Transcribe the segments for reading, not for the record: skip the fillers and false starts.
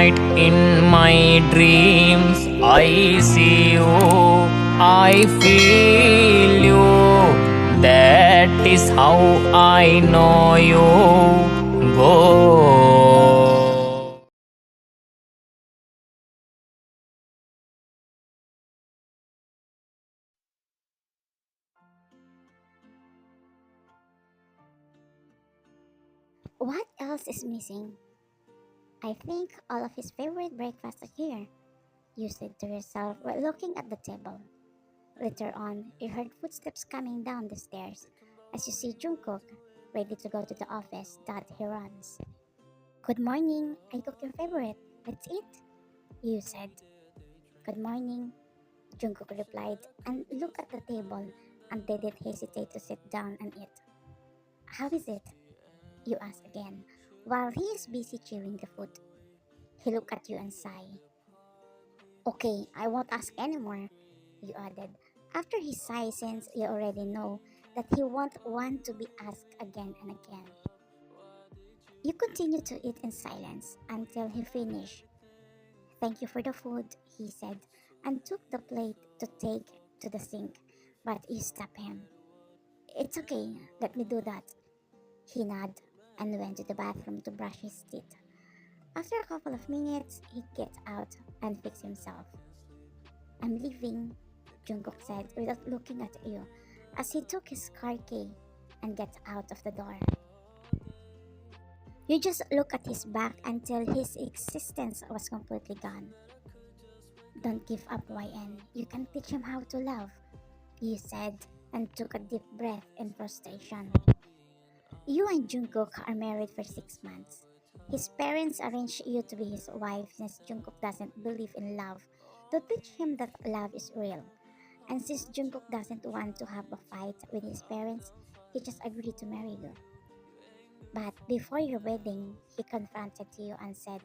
night in my dreams I see you, I feel you. That is how I know you go. What else is missing? I think all of his favorite breakfasts are here, you said to yourself while looking at the table. Later on, you heard footsteps coming down the stairs. As you see Jungkook, ready to go to the office, that he runs. Good morning, I cooked your favorite. Let's eat, you said. Good morning, Jungkook replied, and looked at the table and didn't hesitate to sit down and eat. How is it? You asked again, while he is busy chewing the food. He looked at you and sighed. Okay, I won't ask anymore, you added, after he sighed since you already know that he won't want to be asked again and again. You continued to eat in silence until he finished. Thank you for the food, he said, and took the plate to take to the sink, but you stopped him. It's okay, let me do that. He nodded and went to the bathroom to brush his teeth. After a couple of minutes, he gets out and fixed himself. I'm leaving, Jungkook said without looking at you, as he took his car key and got out of the door. You just look at his back until his existence was completely gone. Don't give up, YN. You can teach him how to love, you said, and took a deep breath in frustration. You and Jungkook are married for 6 months. His parents arranged you to be his wife since Jungkook doesn't believe in love, to teach him that love is real. And since Jungkook doesn't want to have a fight with his parents, he just agreed to marry you. But before your wedding, he confronted you and said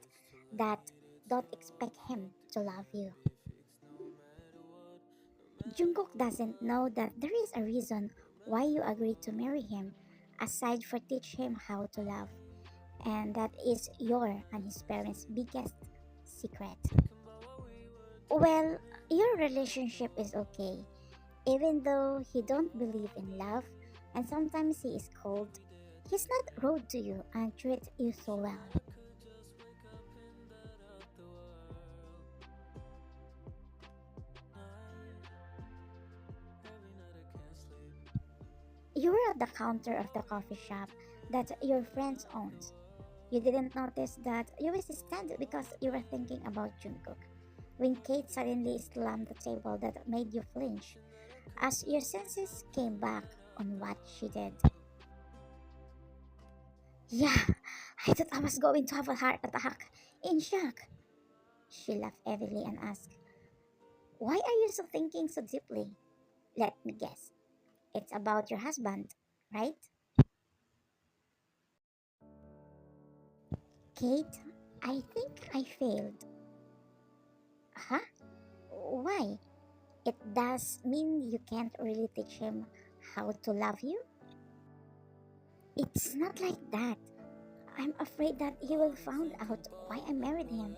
that don't expect him to love you. Jungkook doesn't know that there is a reason why you agreed to marry him, aside for teach him how to love, and that is your and his parents' biggest secret. Well, your relationship is okay, even though he don't believe in love, and sometimes he is cold. He's not rude to you and treats you so well. You were at the counter of the coffee shop that your friends owns. You didn't notice that you were stand because you were thinking about Jungkook. When Kate suddenly slammed the table that made you flinch, as your senses came back on what she did. Yeah, I thought I was going to have a heart attack. In shock. She laughed heavily and asked, why are you so thinking so deeply? Let me guess. It's about your husband, right? Kate, I think I failed. Huh? Why? It does mean you can't really teach him how to love you? It's not like that. I'm afraid that he will find out why I married him.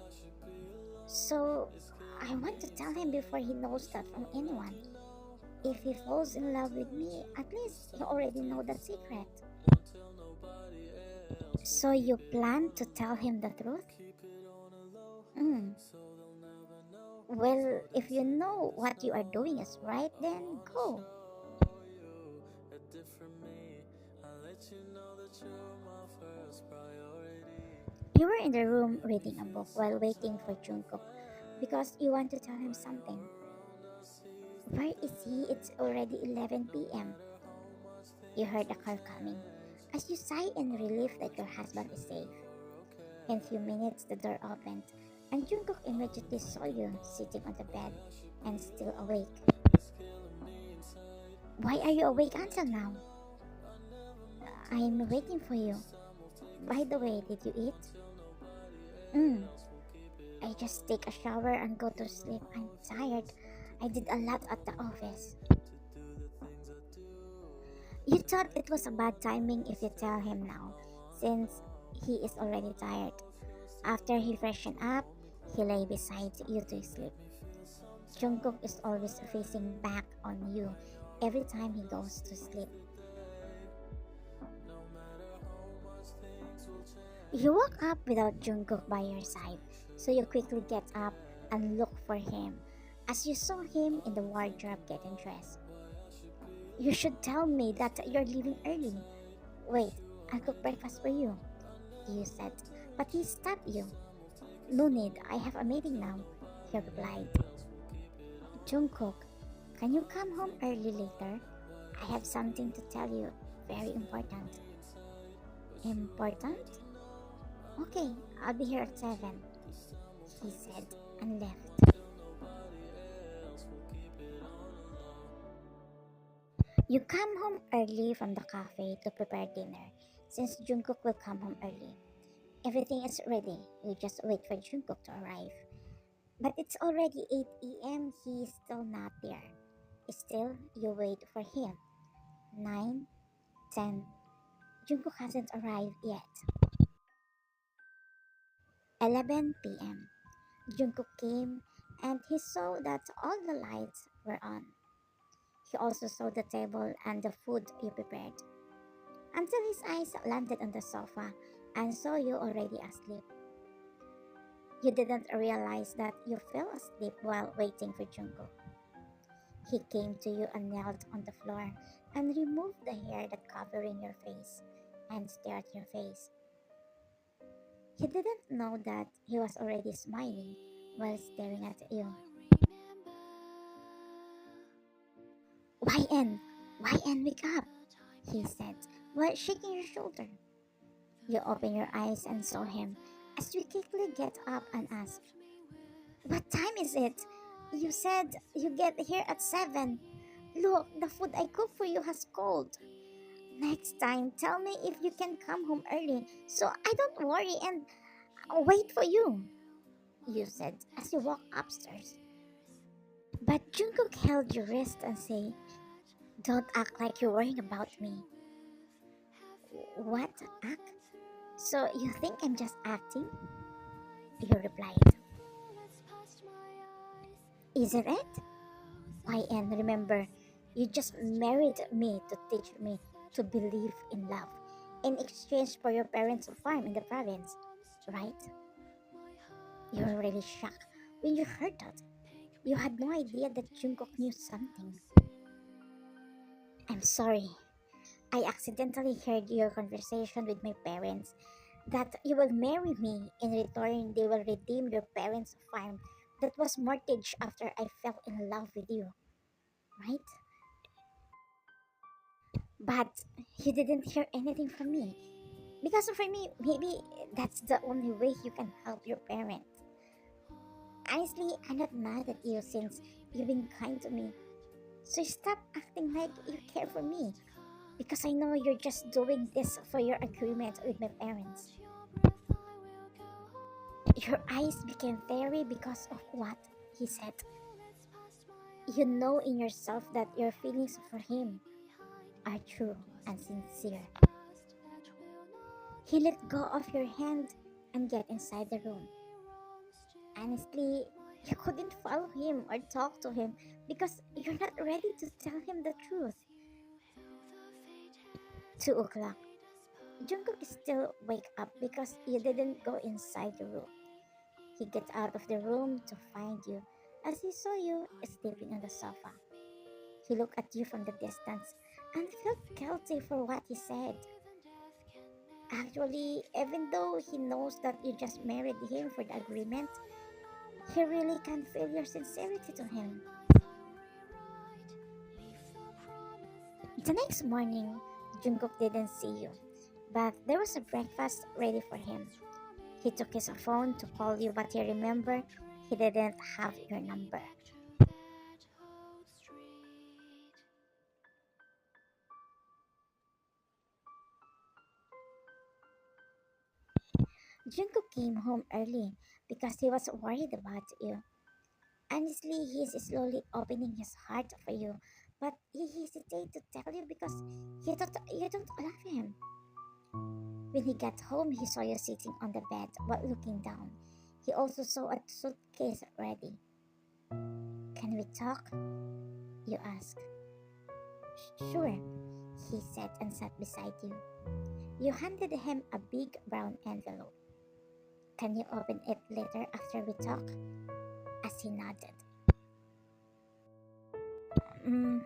So, I want to tell him before he knows that from anyone. If he falls in love with me, at least he already know the secret. So you plan to tell him the truth? Hmm. Well, if you know what you are doing is right, then go. You were in the room reading a book while waiting for Jungkook because you want to tell him something. Where is he? It's already 11 p.m. You heard a car coming. As you sigh in relief that your husband is safe. In a few minutes, the door opened, and Jungkook immediately saw you sitting on the bed and still awake. Why are you awake until now? I'm waiting for you. By the way, did you eat? Mm, I just take a shower and go to sleep. I'm tired. I did a lot at the office. You thought it was a bad timing if you tell him now, since he is already tired. After he freshened up, he lay beside you to sleep. Jungkook is always facing back on you every time he goes to sleep. You woke up without Jungkook by your side, so you quickly get up and look for him as you saw him in the wardrobe getting dressed. You should tell me that you're leaving early. Wait, I'll cook breakfast for you, you said, but he stopped you. No need, I have a meeting now, he replied. Jungkook, can you come home early later? I have something to tell you, very important. Important? Okay, I'll be here at 7, he said and left. You come home early from the cafe to prepare dinner since Jungkook will come home early. Everything is ready, you just wait for Jungkook to arrive. But it's already 8 a.m., he's still not there. Still, you wait for him. 9, 10. Jungkook hasn't arrived yet. 11 p.m. Jungkook came and he saw that all the lights were on. He also saw the table and the food you prepared. Until his eyes landed on the sofa and saw you already asleep. You didn't realize that you fell asleep while waiting for Jungkook. He came to you and knelt on the floor and removed the hair that covering your face and stared at your face. He didn't know that he was already smiling while staring at you. YN, YN, wake up, he said while shaking your shoulder. You opened your eyes and saw him as you quickly get up and ask, what time is it? You said you get here at 7. Look, the food I cooked for you has cold. Next time, tell me if you can come home early so I don't worry and I'll wait for you, you said as you walked upstairs. But Jungkook held your wrist and said, don't act like you're worrying about me. What? Act? So you think I'm just acting? You replied. Isn't it? YN, remember, you just married me to teach me to believe in love in exchange for your parents' farm in the province, right? You were really shocked when you heard that. You had no idea that Jungkook knew something. I'm sorry. I accidentally heard your conversation with my parents that you will marry me. In return, they will redeem your parents' farm that was mortgaged after I fell in love with you, right? But you didn't hear anything from me. Because for me, maybe that's the only way you can help your parents. Honestly, I'm not mad at you since you've been kind to me. So stop acting like you care for me. Because I know you're just doing this for your agreement with my parents. Your eyes became fairy because of what he said. You know in yourself that your feelings for him are true and sincere. He let go of your hand and get inside the room. Honestly, you couldn't follow him or talk to him because you're not ready to tell him the truth. 2 o'clock. Jungkook still wake up because you didn't go inside the room. He gets out of the room to find you as he saw you sleeping on the sofa. He looked at you from the distance and felt guilty for what he said. Actually, even though he knows that you just married him for the agreement, he really can't feel your sincerity to him. The next morning, Jungkook didn't see you, but there was a breakfast ready for him. He took his phone to call you, but he remembered he didn't have your number. Jungkook came home early because he was worried about you. Honestly, he is slowly opening his heart for you, but he hesitated to tell you because he thought you don't love him. When he got home, he saw you sitting on the bed while looking down. He also saw a suitcase ready. Can we talk? You asked. Sure, he said and sat beside you. You handed him a big brown envelope. Can you open it later after we talk? As he nodded. Mm,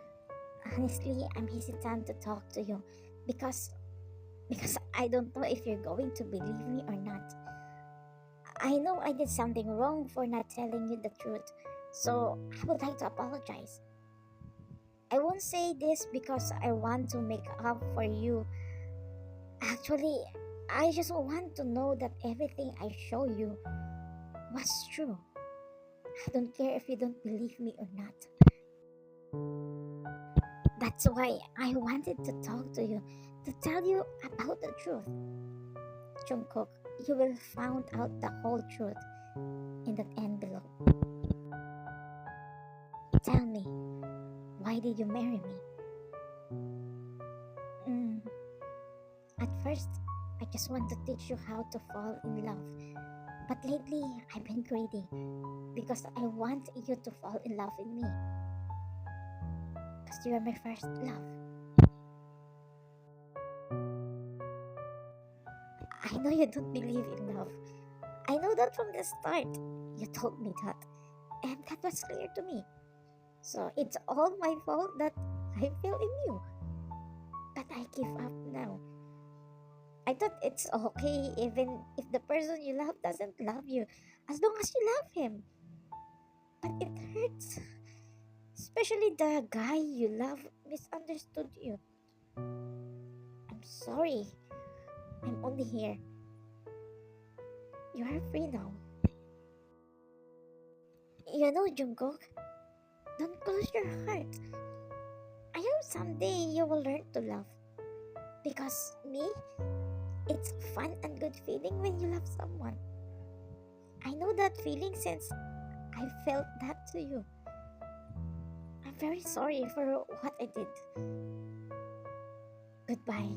Honestly, I'm hesitant to talk to you because I don't know if you're going to believe me or not. I know I did something wrong for not telling you the truth, so I would like to apologize. I won't say this because I want to make up for you. Actually, I just want to know that everything I show you was true. I don't care if you don't believe me or not. That's why I wanted to talk to you, to tell you about the truth. Jungkook, you will find out the whole truth in that envelope. Tell me, why did you marry me? Mm, at first, I just want to teach you how to fall in love. But lately, I've been greedy because I want you to fall in love with me. Because you are my first love. I know you don't believe in love. I know that from the start. You told me that. And that was clear to me. So it's all my fault that I fell in you. But I give up now. I thought it's okay even if the person you love doesn't love you, as long as you love him. But it hurts. Especially the guy you love misunderstood you. I'm sorry. I'm only here. You are free now. You know, Jungkook, don't close your heart. I hope someday you will learn to love. Because me, it's fun and good feeling when you love someone. I know that feeling since I felt that to you. I'm very sorry for what I did. Goodbye.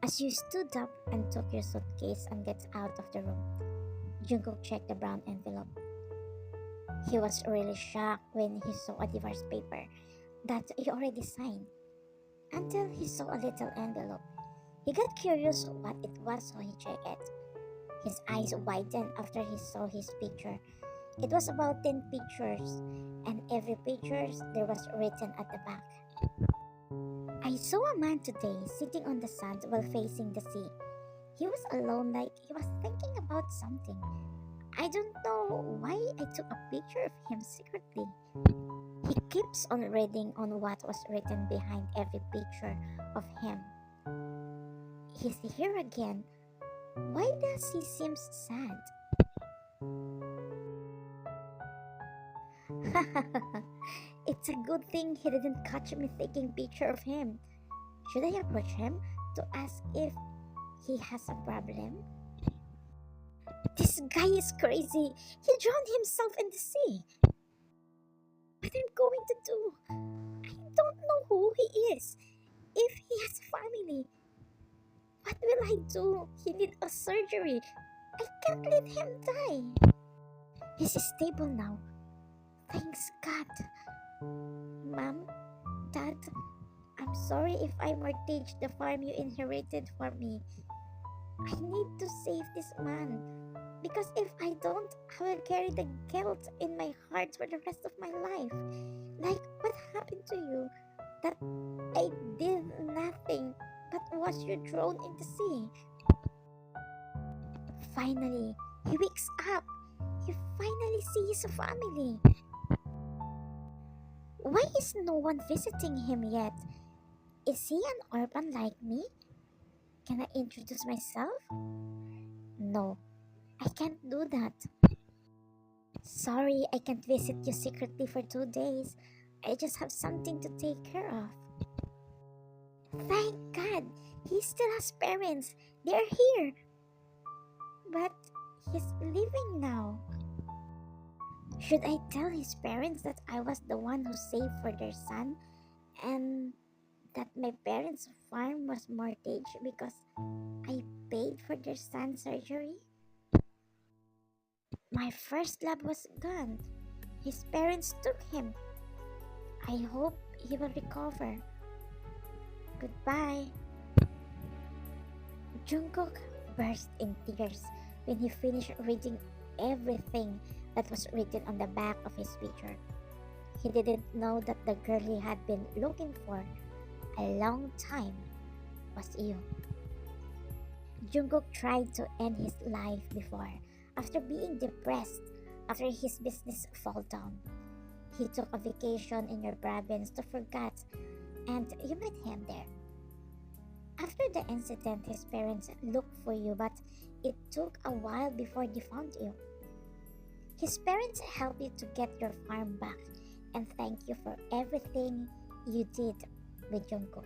As you stood up and took your suitcase and get out of the room, Jungkook checked the brown envelope. He was really shocked when he saw a divorce paper that he already signed. Until he saw a little envelope. He got curious what it was, so he checked it. His eyes widened after he saw his picture. It was about 10 pictures, and every picture there was written at the back. I saw a man today sitting on the sand while facing the sea. He was alone, like he was thinking about something. I don't know why I took a picture of him secretly. He keeps on reading on what was written behind every picture of him. He's here again. Why does he seem sad? It's a good thing he didn't catch me taking picture of him. Should I approach him to ask if he has a problem? This guy is crazy. He drowned himself in the sea. What I'm going to do? I don't know who he is. If he has a family, what will I do? He need a surgery. I can't let him die. He's stable now. Thanks God. Mom, Dad, I'm sorry if I mortgaged the farm you inherited for me. I need to save this man. Because if I don't, I will carry the guilt in my heart for the rest of my life. Like what happened to you? That I did nothing but watch you drown in the sea. Finally, he wakes up. He finally sees a family. Why is no one visiting him yet? Is he an orphan like me? Can I introduce myself? No, I can't do that. Sorry, I can't visit you secretly for 2 days. I just have something to take care of. Thank God, he still has parents. They're here. But he's leaving now. Should I tell his parents that I was the one who saved for their son and that my parents' farm was mortgaged because I paid for their son's surgery? My first love was gone. His parents took him. I hope he will recover. Goodbye. Jungkook burst in tears when he finished reading everything that was written on the back of his picture. He didn't know that the girl he had been looking for a long time was you. Jungkook tried to end his life before, after being depressed after his business fell down. He took a vacation in your province to forget, and you met him there. After the incident, his parents looked for you, but it took a while before they found you. His parents helped you to get your farm back and thank you for everything you did with Jungkook.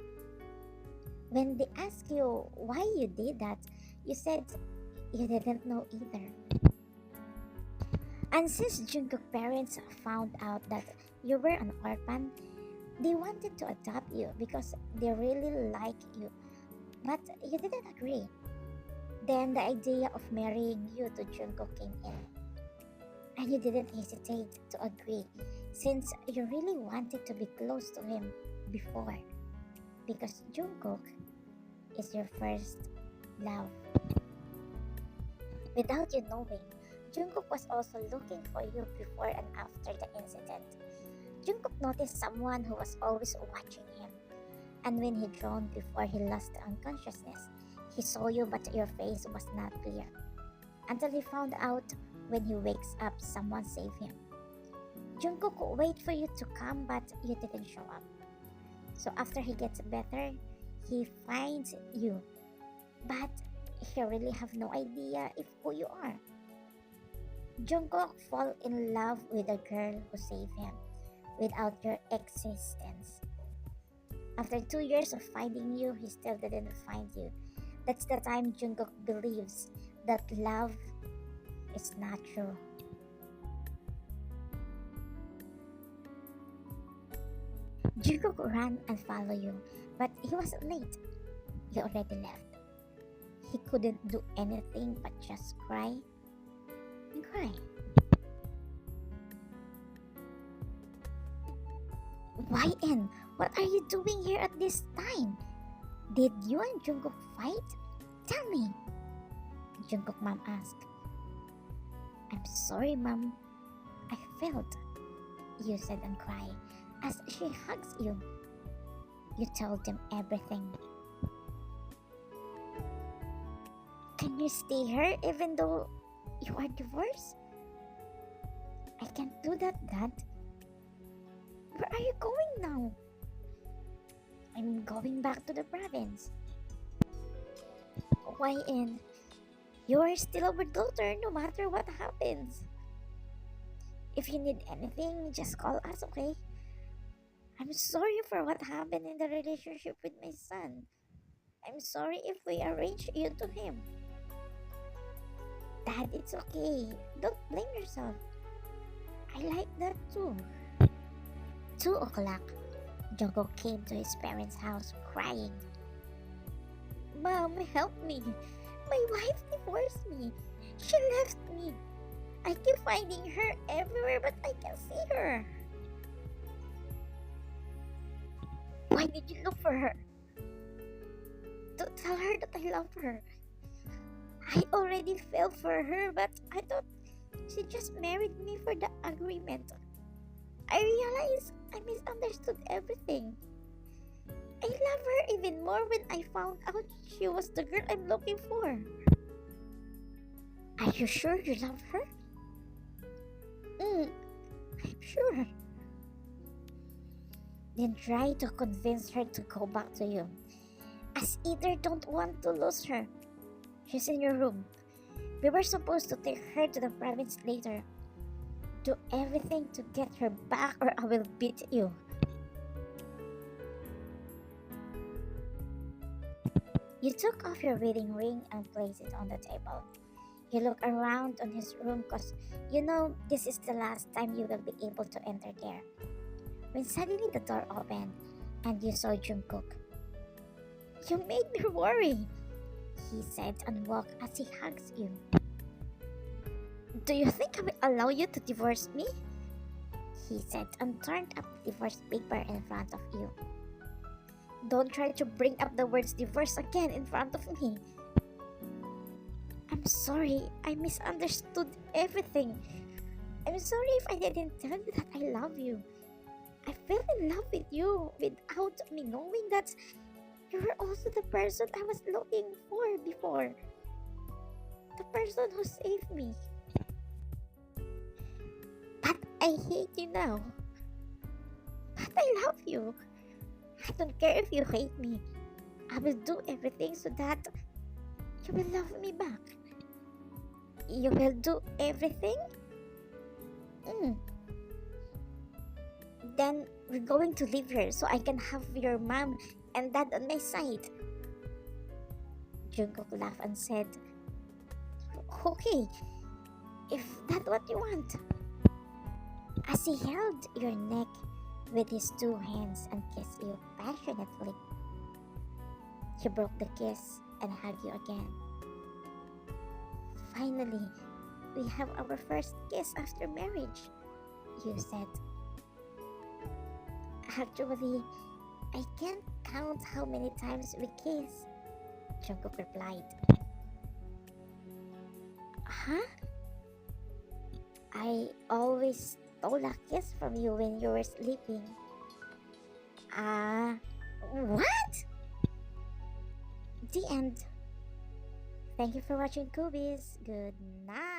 When they asked you why you did that, you said you didn't know either. And since Jungkook's parents found out that you were an orphan, they wanted to adopt you because they really like you, but you didn't agree. Then the idea of marrying you to Jungkook came in, and you didn't hesitate to agree since you really wanted to be close to him before, because Jungkook is your first love. Without you knowing, Jungkook was also looking for you before and after the incident. Jungkook noticed someone who was always watching him, and when he droned before he lost unconsciousness, he saw you but your face was not clear. Until he found out when he wakes up, someone saved him. Jungkook wait for you to come but you didn't show up. So after he gets better, he finds you. But he really have no idea if who you are. Jungkook fall in love with a girl who saved him without your existence. After 2 years of finding you, he still didn't find you. That's the time Jungkook believes that love is not true. Jungkook ran and followed you, but he was late. You already left. He couldn't do anything but just cry and cry. YN, what are you doing here at this time? Did you and Jungkook fight? Tell me. Jungkook mom asked. I'm sorry, mom. I felt, you said and cried as she hugs you. You told them everything. Can you stay here even though you are divorced? I can't do that, Dad. Where are you going now? I'm going back to the province. YN, you are still our daughter no matter what happens. If you need anything, just call us, okay? I'm sorry for what happened in the relationship with my son. I'm sorry if we arranged you to him. Dad, it's okay. Don't blame yourself. I like that too. 2 o'clock, Jungkook came to his parents' house crying. Mom, help me. My wife divorced me. She left me. I keep finding her everywhere but I can't see her. Why did you look for her? To tell her that I love her. I already fell for her, but I thought she just married me for the agreement. I realized I misunderstood everything. I love her even more when I found out she was the girl I'm looking for. Are you sure you love her? I'm sure. Then try to convince her to go back to you, as either don't want to lose her. She's in your room. We were supposed to take her to the province later. Do everything to get her back or I will beat you. You took off your wedding ring and placed it on the table. You look around on his room because you know this is the last time you will be able to enter there. When suddenly the door opened and you saw Jungkook. You made me worry, he said and walked as he hugs you. Do you think I will allow you to divorce me? He said and turned up the divorce paper in front of you. Don't try to bring up the words divorce again in front of me. I'm sorry, I misunderstood everything. I'm sorry if I didn't tell you that I love you. I fell in love with you without me knowing that you were also the person I was looking for before. The person who saved me. But I hate you now. But I love you. I don't care if you hate me. I will do everything so that you will love me back. You will do everything? Then we're going to live here so I can have your mom and dad on my side. Jungkook laughed and said, Okay, if that's what you want. As he held your neck with his two hands and kissed you passionately, he broke the kiss and hugged you again. Finally, we have our first kiss after marriage, you said. Actually, I can't count how many times we kiss, Jungkook replied. Huh? I always stole a kiss from you when you were sleeping. What? The end. Thank you for watching Coobies. Good night.